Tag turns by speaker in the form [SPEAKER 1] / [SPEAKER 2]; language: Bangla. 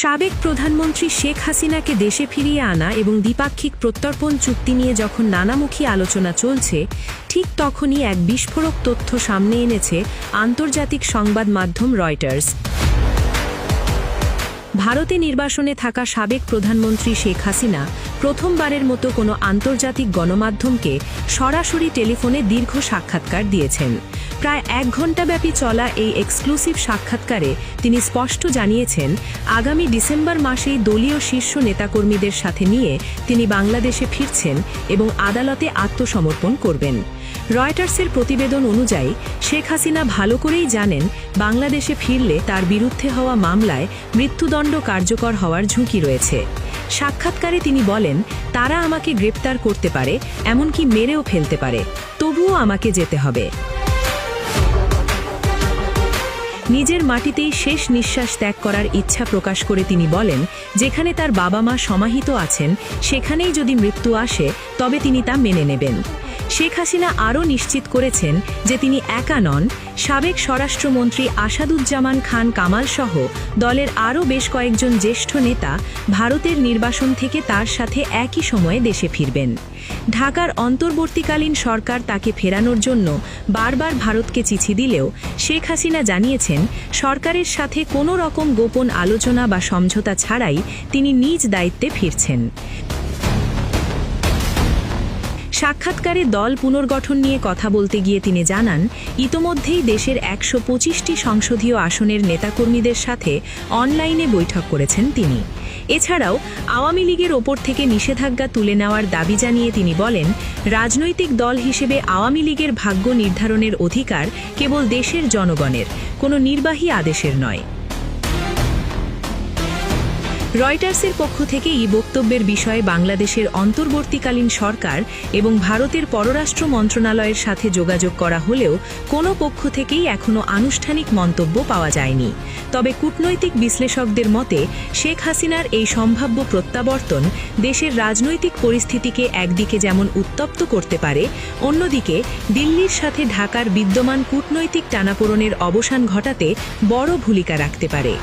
[SPEAKER 1] সাবেক প্রধানমন্ত্রী শেখ হাসিনাকে দেশে ফিরিয়ে আনা এবং দ্বিপাক্ষিক প্রত্যর্পণ চুক্তি নিয়ে যখন নানামুখী আলোচনা চলছে, ঠিক তখনই এক বিস্ফোরক তথ্য সামনে এনেছে আন্তর্জাতিক সংবাদ মাধ্যম রয়টার্স। ভারতে নির্বাসনে থাকা সাবেক প্রধানমন্ত্রী শেখ হাসিনা প্রথমবারের মতো কোনো আন্তর্জাতিক গণমাধ্যমকে সরাসরি টেলিফোনে দীর্ঘ সাক্ষাৎকার দিয়েছেন। প্রায় 1 ঘণ্টাব্যাপী চলা এই এক্সক্লুসিভ সাক্ষাৎকারে তিনি স্পষ্ট জানিয়েছেন, আগামী ডিসেম্বর মাসেই দলীয় শীর্ষ নেতাকর্মীদের সাথে নিয়ে তিনি বাংলাদেশে ফিরছেন এবং আদালতে আত্মসমর্পণ করবেন। রয়টার্সের প্রতিবেদন অনুযায়ী শেখ হাসিনা ভালো করেই জানেন বাংলাদেশে ফিরলে তার বিরুদ্ধে হওয়া মামলায় মৃত্যুদণ্ড কার্যকর হওয়ার ঝুঁকি রয়েছে। সাক্ষাৎকারে তিনি বলেন, তারা আমাকে গ্রেপ্তার করতে পারে, এমনকি মেরেও ফেলতে পারে, তবুও আমাকে যেতে হবে। নিজের মাটিতেই শেষ নিঃশ্বাস ত্যাগ করার ইচ্ছা প্রকাশ করে তিনি বলেন, যেখানে তার বাবা মা সমাহিত আছেন সেখানেই যদি মৃত্যু আসে তবে তিনি তা মেনে নেবেন। শেখ হাসিনা আরও নিশ্চিত করেছেন যে তিনি একা নন। সাবেক স্বরাষ্ট্রমন্ত্রী আসাদুজ্জামান খান কামাল সহ দলের আরও বেশ কয়েকজন জ্যেষ্ঠ নেতা ভারতের নির্বাসন থেকে তার সাথে একই সময়ে দেশে ফিরবেন। ঢাকার অন্তর্বর্তীকালীন সরকার তাকে ফেরানোর জন্য বারবার ভারতকে চিঠি দিলেও শেখ হাসিনা জানিয়েছেন, সরকারের সাথে কোনো রকম গোপন আলোচনা বা সমঝোতা ছাড়াই তিনি নিজ দায়িত্বে ফিরছেন। সাক্ষাৎকারে দল পুনর্গঠন নিয়ে কথা বলতে গিয়ে তিনি জানান, ইতোমধ্যেই দেশের 125টি সংসদীয় আসনের নেতাকর্মীদের সাথে অনলাইনে বৈঠক করেছেন তিনি। এছাড়াও আওয়ামী লীগের ওপর থেকে নিষেধাজ্ঞা তুলে নেওয়ার দাবি জানিয়ে তিনি বলেন, রাজনৈতিক দল হিসেবে আওয়ামী লীগের ভাগ্য নির্ধারণের অধিকার কেবল দেশের জনগণের, কোনো নির্বাহী আদেশের নয়। রয়টার্সের পক্ষ থেকে এই বক্তব্যের বিষয়ে বাংলাদেশের অন্তর্বর্তীকালীন সরকার এবং ভারতের পররাষ্ট্র মন্ত্রণালয়ের সাথে যোগাযোগ করা হলেও কোনো পক্ষ থেকেই এখনও আনুষ্ঠানিক মন্তব্য পাওয়া যায়নি। তবে কূটনৈতিক বিশ্লেষকদের মতে শেখ হাসিনার এই সম্ভাব্য প্রত্যাবর্তন দেশের রাজনৈতিক পরিস্থিতিকে একদিকে যেমন উত্তপ্ত করতে পারে, অন্যদিকে দিল্লির সাথে ঢাকার বিদ্যমান কূটনৈতিক টানাপোড়েনের অবসান ঘটাতে বড় ভূমিকা রাখতে পারে।